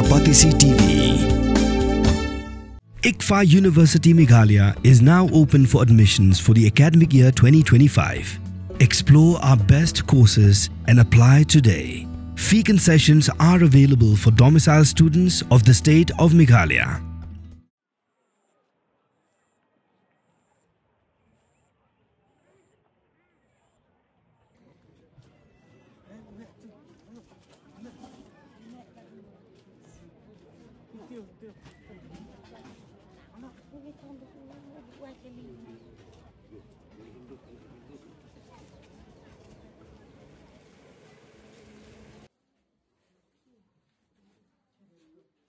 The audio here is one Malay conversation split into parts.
Patisi TV. ICFA University Meghalaya is now open for admissions for the academic year 2025. Explore our best courses and apply today. Fee concessions are available for domicile students of the state of Meghalaya.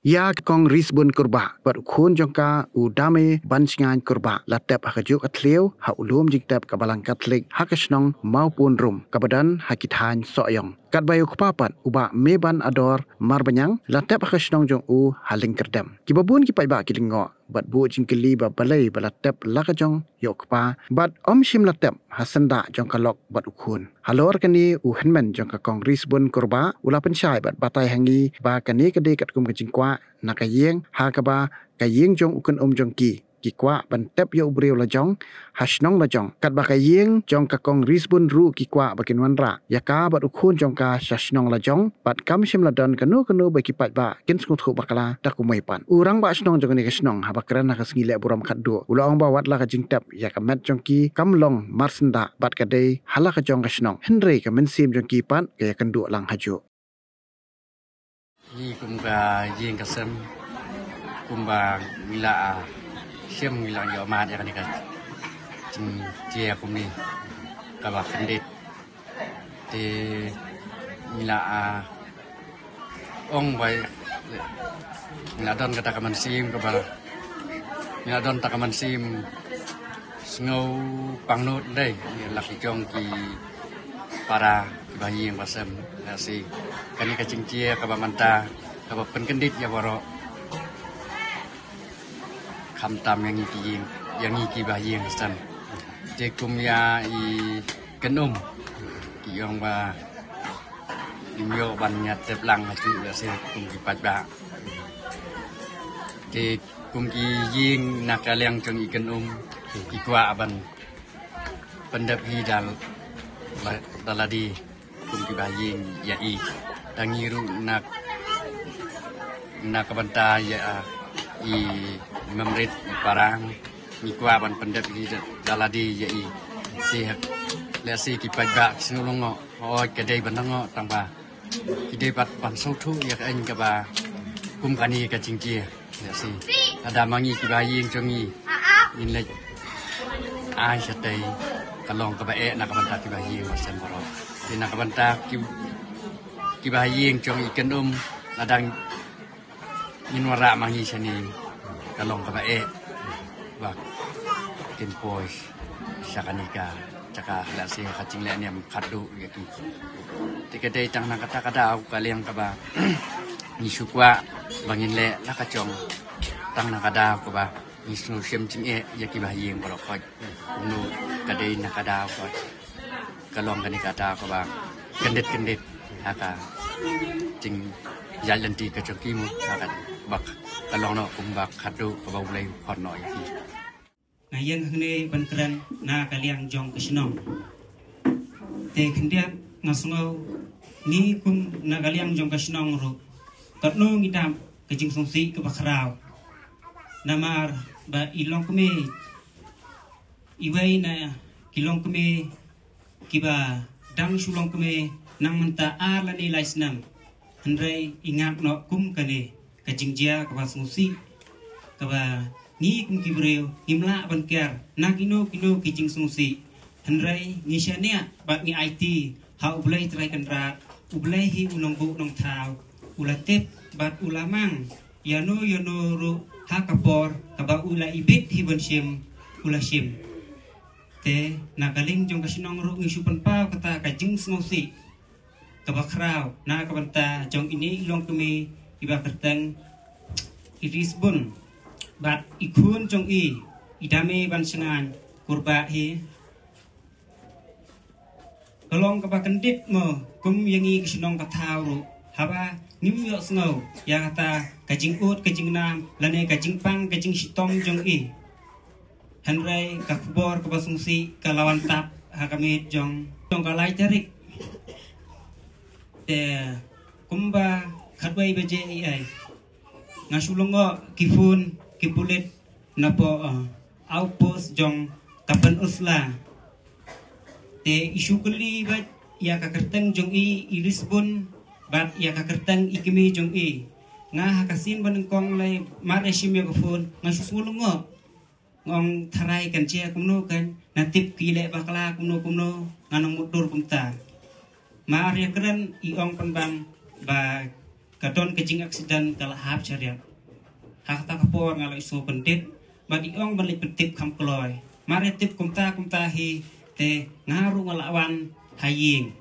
Ya kong risbun kurba bar khun jongka udame bansngan kurba latep hakajuk atliu ha ulum jingtep kabalang katlik hakasnong maupun rum kabadan hakithan soyong kat bayu kepapat uba meban ador marbanyang latep hakasnong jong u haling kerdam kibabun kipai ba kilingo bat bu jingkeli ba balai balatep lakajong yokpa bat om shim latep hasanda jong kalok bat ukhun halor kani u henmen jong ka kong risbun kurba ula pensyai bat batai hangi ba kani kede kat kum kajingkwa nakayeng ha kaba kayeng jong ukun jong ki kwa bantep yo ubreu la jong hasnong la jong kat ba kayeng jong ka kong risbun ru ki kwa bakin wanra yaka bat ukhun jong ka hasnong la jong bat kam shim la don kanu ba kipat ba kin skut khu bakala takumai pan urang ba hasnong jong ni hasnong ha bakran na kasngile buram khaddu ulong ba wat la ka jingtep yaka met jong ki kamlong marsenda bat kadai hala ka jong hasnong henry ka mensim jong ki pan kaya kendu lang haju ni kumba yeng kasem kumba mila siam mila yo mat ya kan jing dia kum ni kabak kendit di mila ong bai mila don kata kaman sim kabal mila don takaman sim ngau pangnut dai laki jong ki para bayi yang pasam nasi kani kacing cia kabamanta kabap penkendit ya boro kamtam yang iki bayi yang pasam jekum ya i kenum ki yang ba imyo bannya teplang haju nasi kum ki patba ke kum ki ying nakaliang jong i kenum ki kwa ban pendap hidal daladi kum ki baying ya i tangiru nak kabanta ya i memrit parang mi kwa ban pendap di daladi ya i si lesi ki pagba sinulungo o kedai banango tangba kidai pat pan sautu ya an ka ba kum kani ka cingki lesi ada mangi ki baying jongi in le ai satai kalong ka bae na kabanta ki baying wasen boro di na kabanta ki baying jong ikan ladang minwara mangi sani kalong ka bae bak kin pois sakanika caka lasi kacing le niam kadu gitu tikete tang na kata kada au kaliang ka ba ni sukwa bangin le la ka chong tang na kada ko ba ni snu sim ching e ya ki baying boro ko nu kadai na kada ko kalong kani kata ko ba kendit haka jing jalan ti ka chokimu haka bak kalong no kum bak khadu ko ba ulai khon no yaki ngayeng hne bankran na kaliang jong kisnong te khindiat ngasungo ni kum na kaliang jong kisnong ro katno ngidam kejing songsi ke bakrao namar ba ilong kme iwai na kilong kme kiba dang sulong kme nang menta ala ni laisnam handrai ingat no kum kane kajingjia kaba songsi kaba ni kum kibreu imla bankiar nagino kino kijing songsi handrai ngisania ba ni IT ha ublai trai kanra ublai hi unong bu nong thau ulatep bat ulamang yano ro hakapor kaba ula ibit hi bonsim ulasim te nagaling jong kasinong ro ngisupan pau kata kajing songsi kabakrao na kabanta jong ini ilong kami iba kertang irisbun bat ikun jong idame bansengan kurba hi kalong kabakendit mo kum yangi kisinong katau haba New York snow ya kata kajing ut kajing nam lane kajing pang kajing sitom jong i Henry kakbor kabasungsi kalawan tap hakamit jong kalai tarik te kumba khatwai beje ai ngasulungo kifun kipulit napo outpost jong kapan usla te isu kali bat ya kakerteng jong i Lisbon bat ya kakerteng ikimi jong i nga hakasin banengkong lai mare shimya kufun ngasusulungo ngong tharai kan chia kumno kan natip kile bakla kumno nganong mudur kumta mare keren iong penbang ba kadon kejing aksiden kalahap syariat hakta kapor ngalo isu pendit bat iong balik petip kam kloy mare tip kumta hi te ngaru ngalawan haying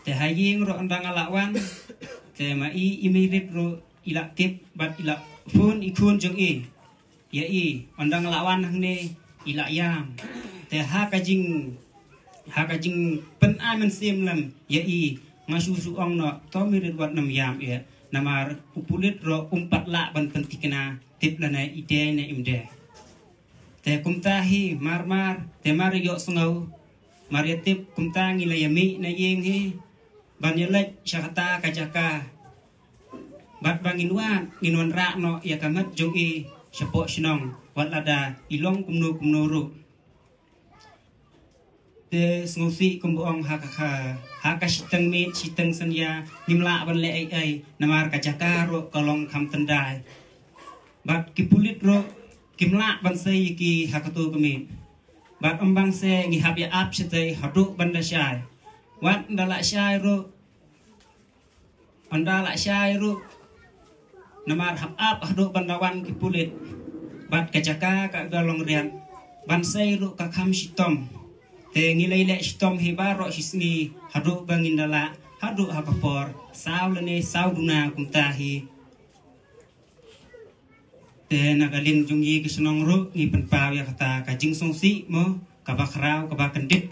te haying ro andang ngalawan te mai imirit ro ila tip bat ila fun ikun jong i ya i andang ngalawan hne ila yam te hakajing pen amen sim lam ya i ngasusu ong no to mirit wat nam yam e namar upulit ro umpat la ban pentikna tip lana ide na imde te kumtahi marmar te mari yo sngau mari tip kumtangi la yami na yeng hi ban yelek syakata kajaka bat banginwa nginwan ra no ya kamat jong i syapok sinong wat lada ilong kumno ru te sngusi kumbuong haka siteng mi siteng sanya nimla ban le ai namar kajaka ro kolong kam tendai bat kipulit ro kimla ban sei ki hakatu kami bat ambang se ngi hab ya ap sete hadu banda syai wat ndala syai ro andala syai ro namar hab ap hadu bandawan kipulit bat kajaka ka galong rian ban sei ro ka kham sitom te ngilai le sitom hibaro hisni hadu bangindala hadu hakapor saulane sauduna kumtahi te nagalin jungi kisnong ru ngi penpaw ya kata kajing songsi mo kabakrau kabakendit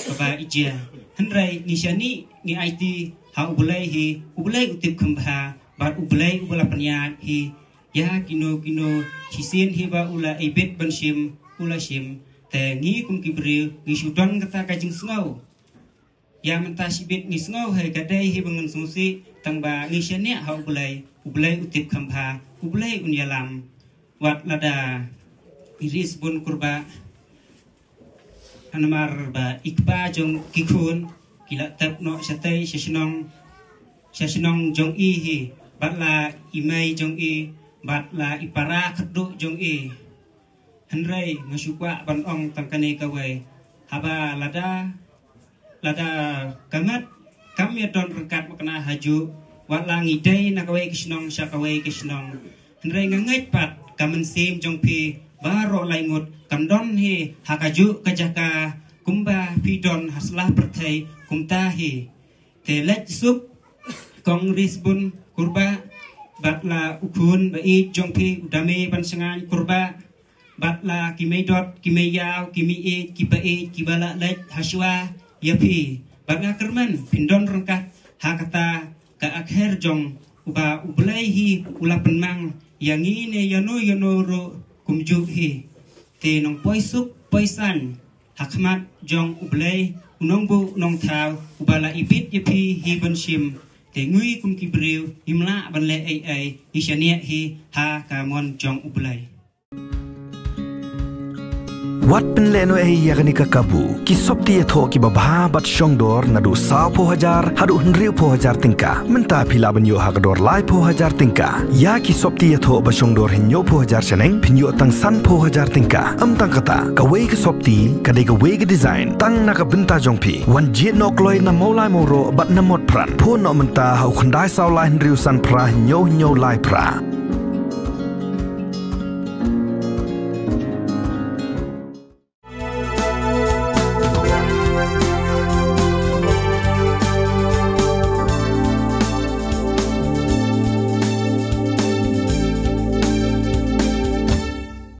kaba ija hendrai nishani ngi IT ha ubulai utip kembha bat ubulai ubula penyat hi ya kino hisin hiba ula ibit banshim ula shim te ngi kum kibril ngi sudon kata kajing sngau ya mentasibit ngi sngau he gadai hi bangun songsi tangba ngi shani ha ubulai utip kembha ubulai unyalam wat lada iris bun kurba anamar ba ikba jong kikun kila tap no satay syasinong jong i hi bat la imay jong i bat la ipara khadu jong i henrai ngasukwa ban ong tangkane kawai haba lada kamat kami don rengkat makna haju wat la ngidai nakawai kisnong syakawai kisnong henrai ngangai pat kamen sim jong pi baro laingut kamdon hi hakaju kajaka kumba pidon haslah pertai kumtahi telet sup kong risbun kurba batla ukun bai jong pi udame pansengan kurba batla kimedot kimeyau kimi kibai kibala let haswa yapi batla kerman pindon rengkat hakata ka akhir jong uba ublai hi ula penmang yang ini yano ro kumjuk hi te nong poisuk poisan hakmat jong ublai unongbu nong thau ubala ibit yapi hi banshim te ngui kum kibriu imla banle ai ishania hi ha kamon jong ublai Wat penleno yakni kakabu ki sopti etho ki babha bat shongdor nadu 10,000 hadu 100,000 tingka menta phila banyo hakdor lai 10,000 tingka ya ki sopti etho ba shongdor hinyo 10,000 chaneng pinyo tang san 10,000 tingka am tang kata ka wei ki sopti ka de ka wei ki design tang na ka benta jongpi wan jet nok loi na molai moro bat na mot pran pho no menta hau khandai saw lai riu san pra hinyo lai pra